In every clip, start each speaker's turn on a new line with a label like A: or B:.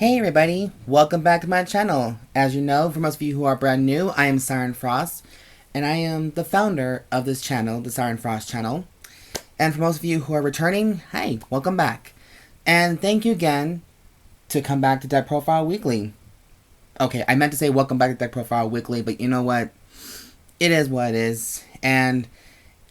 A: Hey everybody, welcome back to my channel. As you know, for most of you who are brand new, I am Siren Frost, and I am the founder of this channel, the Siren Frost channel. And for most of you who are returning, hey, welcome back. And thank you again to come back to Deck Profile Weekly. Okay, I meant to say welcome back to Deck Profile Weekly, but you know what? It is what it is. And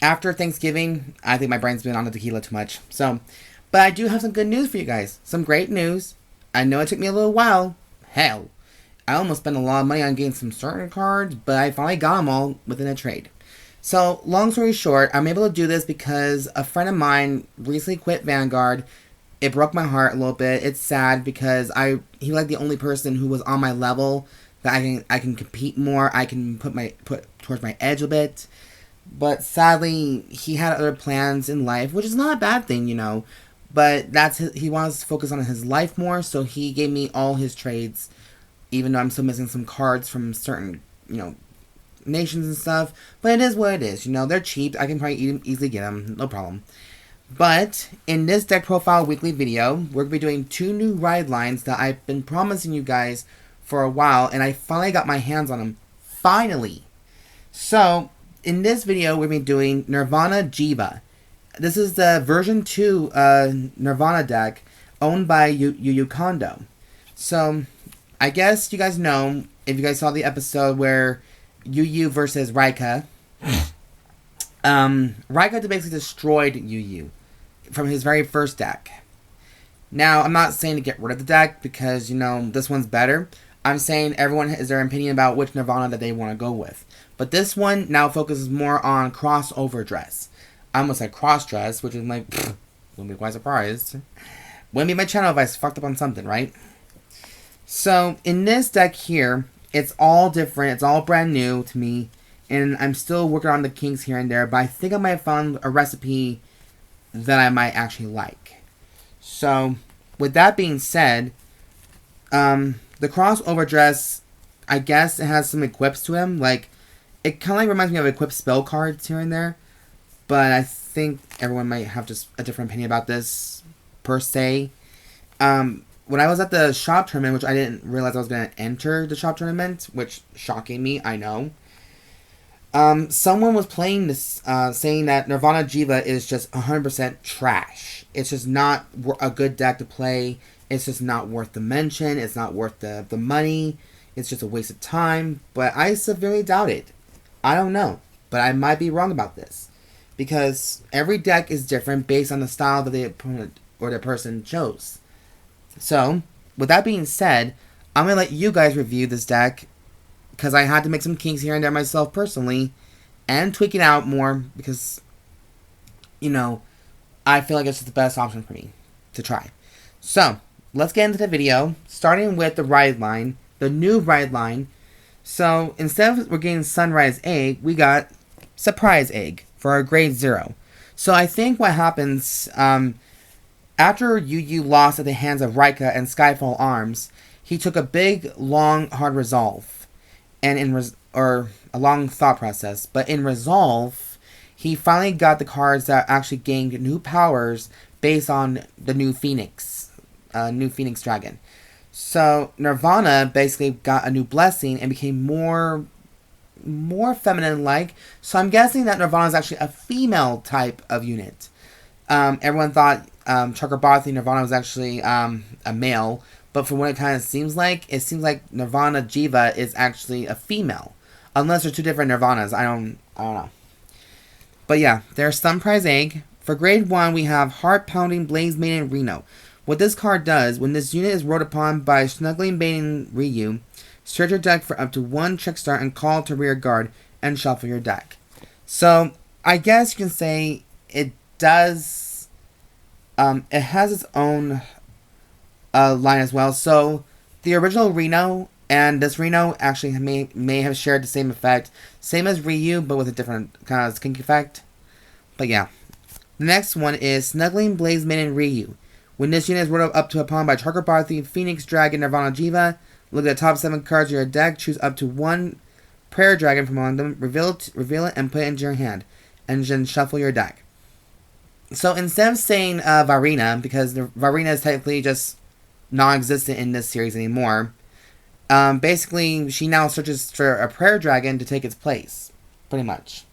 A: after Thanksgiving, I think my brain's been on the tequila too much. But I do have some good news for you guys. Some great news. I know it took me a little while. Hell, I almost spent a lot of money on getting some certain cards, but I finally got them all within a trade. So, long story short, I'm able to do this because a friend of mine recently quit Vanguard. It broke my heart a little bit. It's sad because he was like the only person who was on my level that I can compete more. I can put towards my edge a bit. But sadly, he had other plans in life, which is not a bad thing, you know. But he wants to focus on his life more, so he gave me all his trades, even though I'm still missing some cards from certain, nations and stuff. But it is what it is, they're cheap. I can probably easily get them, no problem. But in this Deck Profile Weekly video, we're going to be doing 2 new ride lines that I've been promising you guys for a while, and I finally got my hands on them. Finally! So, in this video, we're going to be doing Nirvana Jheva. This is the version 2 Nirvana deck owned by YuYu Kondo. So, I guess you guys know, if you guys saw the episode where YuYu versus Reiyu, Reiyu basically destroyed YuYu from his very first deck. Now, I'm not saying to get rid of the deck because, this one's better. I'm saying everyone has their opinion about which Nirvana that they want to go with. But this one now focuses more on XOverDress. I almost said cross-dress, which is like, wouldn't be quite surprised. Wouldn't be my channel if I fucked up on something, right? So, in this deck here, it's all different. It's all brand new to me. And I'm still working on the kinks here and there. But I think I might have found a recipe that I might actually like. So, with that being said, the XOverDress, I guess it has some equips to him. Like, it kind of reminds me of equipped spell cards here and there. But I think everyone might have just a different opinion about this, per se. When I was at the shop tournament, which I didn't realize I was going to enter the shop tournament, which, shocking me, I know. Someone was playing this, saying that Nirvana Jheva is just 100% trash. It's just not a good deck to play. It's just not worth the mention. It's not worth the money. It's just a waste of time. But I severely doubt it. I don't know. But I might be wrong about this. Because every deck is different based on the style that the opponent or the person chose. So, with that being said, I'm going to let you guys review this deck. Because I had to make some kinks here and there myself personally. And tweak it out more. Because, I feel like it's just the best option for me to try. So, let's get into the video. Starting with the ride line. The new ride line. So, instead of we're getting Sunrise Egg, we got Surprise Egg for our grade 0. So I think what happens, after YuYu lost at the hands of Reiyu and Skyfall Arms, he took a big, long, hard resolve, and a long thought process. But in Resolve, he finally got the cards that actually gained new powers based on the new Phoenix Dragon. So Nirvana basically got a new blessing and became more feminine-like. So I'm guessing that Nirvana is actually a female type of unit. Everyone thought Chakrabarthi Nirvana was actually a male. But from what it kind of seems like Nirvana Jheva is actually a female. Unless they're 2 different Nirvanas. I don't know. But yeah, there's Sunrise Egg. For grade 1, we have Heart-Pounding Blaze Maiden Rino. What this card does, when this unit is rode upon by Snuggling Maiden Reiyu, search your deck for up to 1 Trickstar and call to rear guard and shuffle your deck. So, I guess you can say it does, it has its own line as well. So, the original Rino and this Rino actually may have shared the same effect. Same as Reiyu, but with a different kind of skink effect. But yeah. The next one is Snuggling Blaze Maiden Reiyu. When this unit is rode up to a pawn by Chakrabarthi, Phoenix Dragon, Nirvana Jheva, look at the top 7 cards of your deck, choose up to 1 Prayer Dragon from among them, reveal it, and put it into your hand, and then shuffle your deck. So instead of saying Vairina, because the Vairina is technically just non-existent in this series anymore. Basically, she now searches for a prayer dragon to take its place. Pretty much.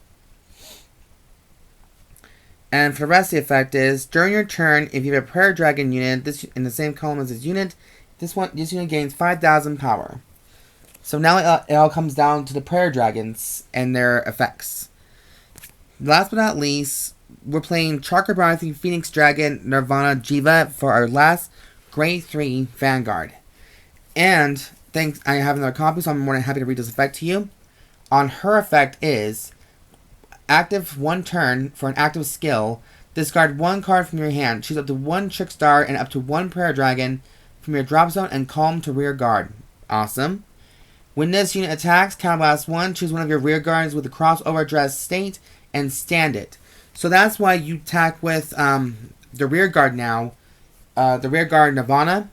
A: And for the rest of the effect is, during your turn, if you have a prayer dragon unit this in the same column as this unit unit gains 5,000 power. So now it all comes down to the prayer dragons and their effects. Last but not least, we're playing Chakrabarthi Phoenix Dragon Nirvana Jheva for our last Grade 3 Vanguard. And thanks, I have another copy, so I'm more than happy to read this effect to you. On her effect is, active 1 turn for an active skill, discard 1 card from your hand, choose up to 1 Trickstar and up to 1 Prayer Dragon from your drop zone and call them to rear guard. Awesome. When this unit attacks, counterblast 1, choose one of your rear guards with the XOverDress state and stand it. So that's why you attack with the rear guard now. The rear guard Vairina.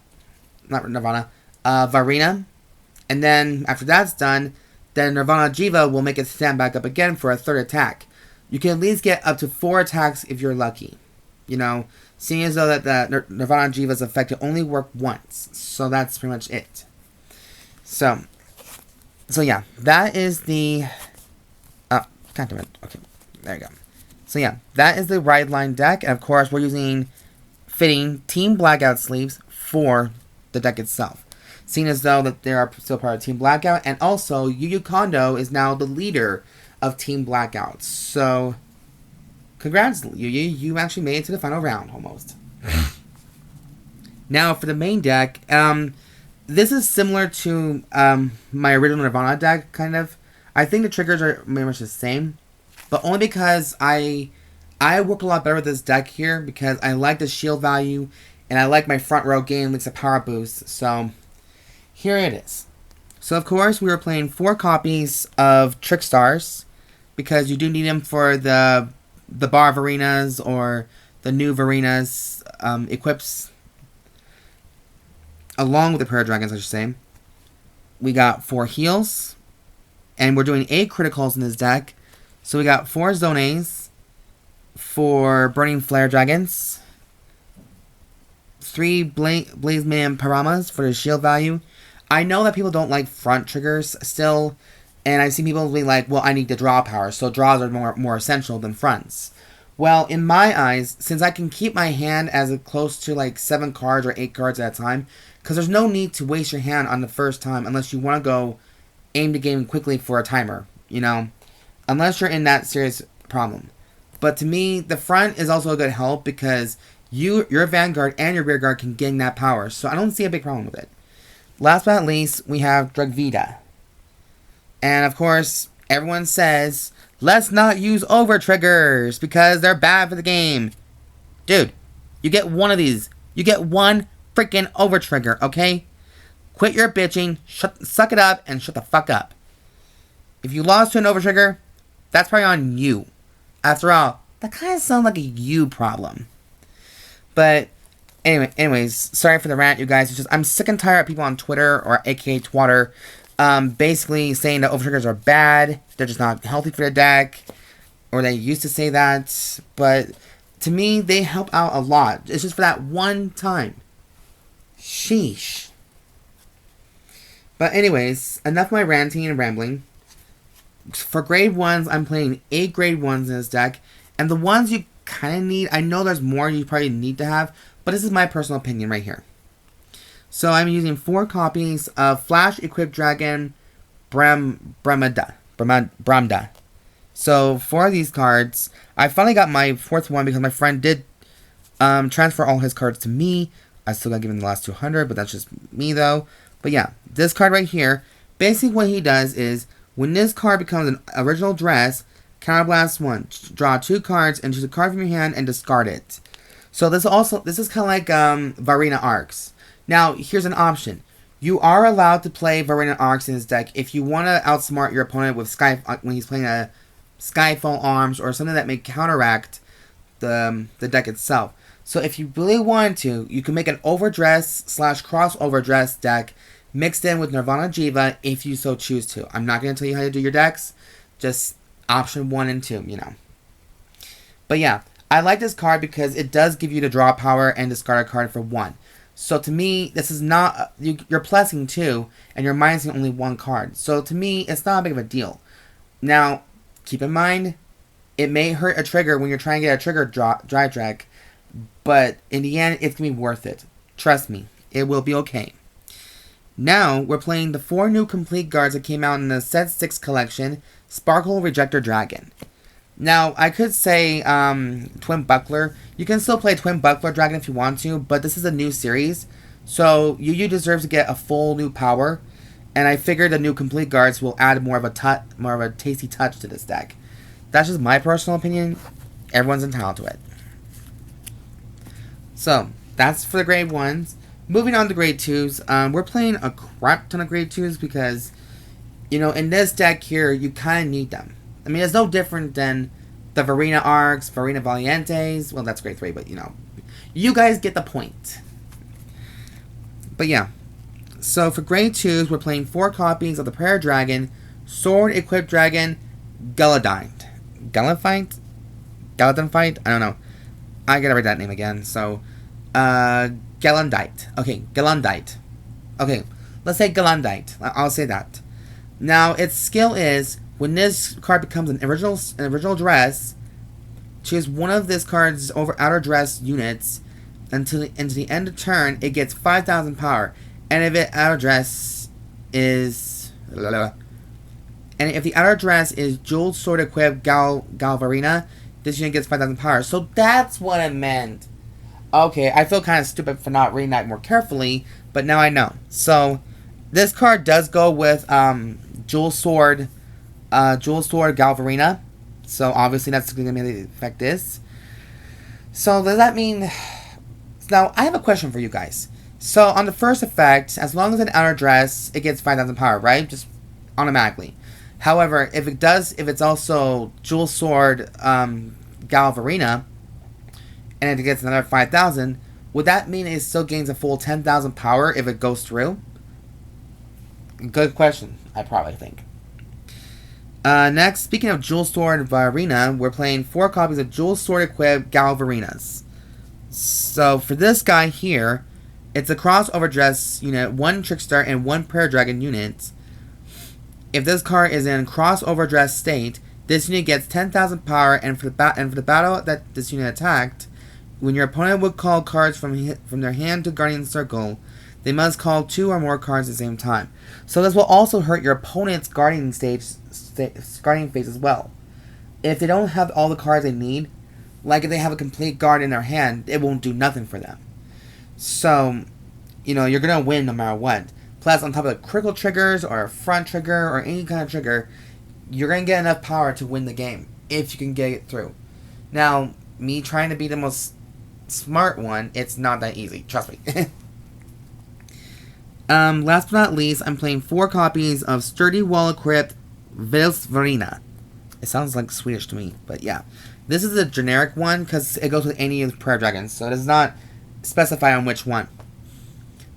A: And then after that's done, then Nirvana Jheva will make it stand back up again for a 3rd attack. You can at least get up to 4 attacks if you're lucky. You know, seeing as though that the Nirvana Jheva's effect will only work once. So that's pretty much it. So yeah, that is the... Oh, can't do it. Okay, there you go. So yeah, that is the Ride Line deck. And of course, we're using fitting Team Blackout sleeves for the deck itself. Seeing as though that they are still part of Team Blackout. And also, YuYu Kondo is now the leader of Team Blackout. So, congrats, YuYu. You actually made it to the final round, almost. Now, for the main deck, this is similar to my original Nirvana deck, kind of. I think the triggers are pretty much the same. But only because I work a lot better with this deck here, because I like the shield value, and I like my front row game links a power boost. So, here it is. So, of course, we were playing 4 copies of Trickstars, because you do need them for the bar Vairinas or the new Vairinas equips, along with the prayer dragons, I should say. We got 4 heals, and we're doing 8 criticals in this deck. So we got 4 Zonnes for burning flare dragons, 3 Blaze Man Paramas for the shield value. I know that people don't like front triggers still, and I've seen people be like, well, I need the draw power, so draws are more essential than fronts. Well, in my eyes, since I can keep my hand as close to like 7 cards or 8 cards at a time, because there's no need to waste your hand on the first time unless you want to go aim the game quickly for a timer, you know, unless you're in that serious problem. But to me, the front is also a good help because your Vanguard and your rear guard can gain that power, so I don't see a big problem with it. Last but not least, we have Dragveda. And of course, everyone says, let's not use over triggers because they're bad for the game. Dude, you get one of these. You get one freaking over trigger, okay? Quit your bitching, suck it up, and shut the fuck up. If you lost to an over trigger, that's probably on you. After all, that kind of sounds like a you problem. But anyways, sorry for the rant, you guys. It's just I'm sick and tired of people on Twitter or aka Twatter, basically saying that over triggers are bad. They're just not healthy for the deck, or they used to say that. But to me, they help out a lot. It's just for that one time. Sheesh. But anyways, enough of my ranting and rambling. For grade 1s, I'm playing 8 grade 1s in this deck. And the ones you kind of need, I know there's more you probably need to have, but this is my personal opinion right here. So I'm using 4 copies of Flash Equipped Dragon Bramahda. So 4 of these cards, I finally got my 4th one because my friend did transfer all his cards to me. I still got given the last 200, but that's just me though. But yeah, this card right here, basically what he does is, when this card becomes an original dress, counterblast 1, draw 2 cards and choose a card from your hand and discard it. So this is kind of like Vairina Arcs. Now, here's an option. You are allowed to play Vairina Arcs in his deck if you want to outsmart your opponent with when he's playing a Skyfall Arms or something that may counteract the deck itself. So if you really want to, you can make an overdress / cross overdress deck mixed in with Nirvana Jheva if you so choose to. I'm not going to tell you how to do your decks. Just option 1 and 2, you know. But yeah, I like this card because it does give you the draw power and discard a card for 1. So to me, this is not... You're plussing 2, and you're minusing only 1 card. So to me, it's not a big of a deal. Now, keep in mind, it may hurt a trigger when you're trying to get a trigger dry drag, but in the end, it's going to be worth it. Trust me, it will be okay. Now, we're playing the 4 new complete guards that came out in the Set 6 collection, Sparkle, Rejector, Dragon. Now, I could say Twin Buckler. You can still play Twin Buckler Dragon if you want to, but this is a new series, so YuYu deserves to get a full new power, and I figured the new complete guards will add more of a tasty touch to this deck. That's just my personal opinion. Everyone's entitled to it. So, that's for the grade 1s. Moving on to grade 2s, we're playing a crap ton of grade 2s because, you know, in this deck here, you kind of need them. I mean, it's no different than the Vairina Arcs, Vairina Valientes. Well, that's grade 3, but, you know, you guys get the point. But, yeah. So, for grade 2s, we're playing 4 copies of the Prayer Dragon, Sword Equipped Dragon, Galondight. Galondight? I don't know. I gotta write that name again. So, Galondight. Okay, Galondight. Okay, let's say Galondight. I'll say that. Now, its skill is, when this card becomes an original dress, choose one of this card's outer dress units until the end of turn. It gets 5,000 power, and if it outer dress is, and if the outer dress is Jeweled Sword Equipped Vairina, this unit gets 5,000 power. So that's what it meant. Okay, I feel kind of stupid for not reading that more carefully, but now I know. So, this card does go with Jewel Sword Vairina. So, obviously, that's going to be the effect is. So, does that mean... Now, I have a question for you guys. So, on the first effect, as long as an outer dress, it gets 5,000 power, right? Just automatically. However, if it's also Jewel Sword Vairina, and it gets another 5,000, would that mean it still gains a full 10,000 power if it goes through? Good question, I probably think. Next, speaking of Jewel Sword Vairina, we're playing 4 copies of Jewel Sword Equipped Vairinas. So, for this guy here, it's a CrossOverDress unit, 1 Trickstar, and 1 Prayer Dragon unit. If this card is in CrossOverDress state, this unit gets 10,000 power, and for the battle that this unit attacked, when your opponent would call cards from their hand to Guardian Circle, they must call 2 or more cards at the same time. So this will also hurt your opponent's Guardian phase as well. If they don't have all the cards they need, like if they have a complete guard in their hand, it won't do nothing for them. So, you know, you're going to win no matter what. Plus, on top of the critical triggers, or a front trigger, or any kind of trigger, you're going to get enough power to win the game, if you can get it through. Now, me trying to be the most smart one, it's not that easy. Trust me. Last but not least, I'm playing 4 copies of Sturdy Wall-Equipped Vairina. It sounds like Swedish to me, but yeah. This is a generic one, because it goes with any of the Prayer Dragons, so it does not specify on which one.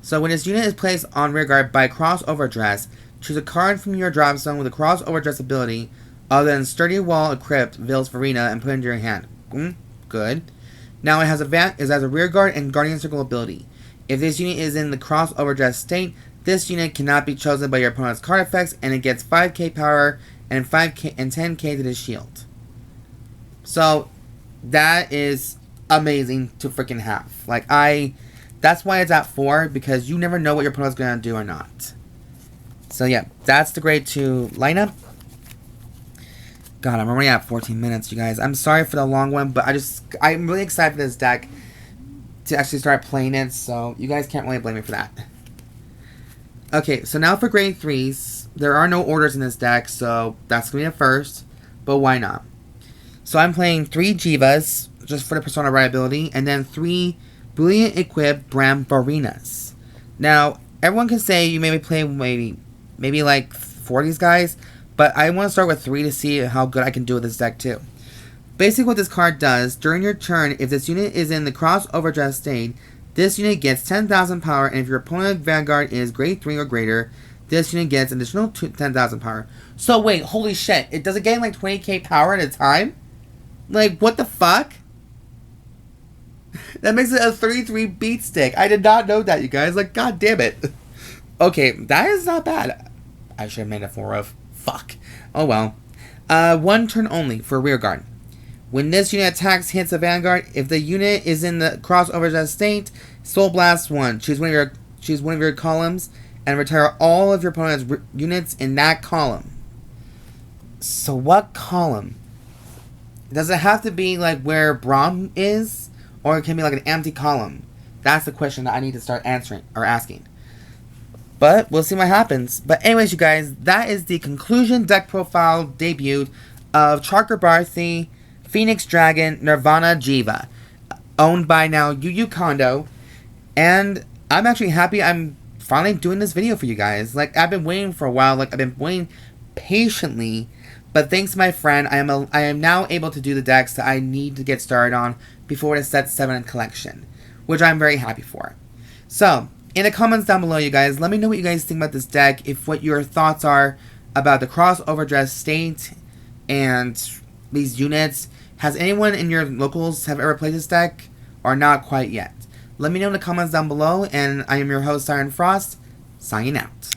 A: So when this unit is placed on rearguard by CrossOverDress, choose a card from your drop zone with a CrossOverDress ability other than Sturdy Wall-Equipped Vairina and put it into your hand. Good. Now it has a rearguard and Guardian Circle ability. If this unit is in the CrossOverDress state, this unit cannot be chosen by your opponent's card effects, and it gets 5k power and 5k and 10k to the shield. So that is amazing to freaking have. That's why it's at 4, because you never know what your opponent's gonna do or not. So yeah, that's the grade 2 lineup. God, I'm already at 14 minutes, you guys. I'm sorry for the long one, but I'm really excited for this deck to actually start playing it, so you guys can't really blame me for that. Okay, so now for grade 3s, there are no orders in this deck, so that's going to be the first, but why not? So I'm playing 3 Jhevas, just for the Persona Reliability, and then 3 Brilliant Equipped Bram Vairinas. Now, everyone can say you maybe play maybe like 4 of these guys, but I want to start with 3 to see how good I can do with this deck too. Basically what this card does, during your turn, if this unit is in the CrossOverDress state, this unit gets 10,000 power, and if your opponent's Vanguard is grade 3 or greater, this unit gets additional 10,000 power. So wait, holy shit, does it gain like 20k power at a time? Like, what the fuck? That makes it a 3-3 beat stick. I did not know that, you guys. Like, god damn it. Okay, that is not bad. I should have made a 4 of. Fuck. Oh well. 1 turn only for rearguard. When this unit attacks, hits a Vanguard, if the unit is in the XOverDress state, Soul Blast 1. Choose one of your columns and retire all of your opponent's units in that column. So what column? Does it have to be like where Bram is? Or it can be like an empty column? That's the question that I need to start answering or asking. But we'll see what happens. But anyways, you guys, that is the conclusion deck profile debut of Chakrabarthi, Phoenix Dragon, Nirvana Jheva, owned by now YuYu Kondo. And I'm actually happy I'm finally doing this video for you guys. Like, I've been waiting for a while. Like, I've been waiting patiently. But thanks to my friend, I am now able to do the decks that I need to get started on before the set 7 collection, which I'm very happy for. So, in the comments down below, you guys, let me know what you guys think about this deck, if what your thoughts are about the XOverDress state and these units. Has anyone in your locals have ever played this deck, or not quite yet? Let me know in the comments down below, and I am your host, Siren Frost, signing out.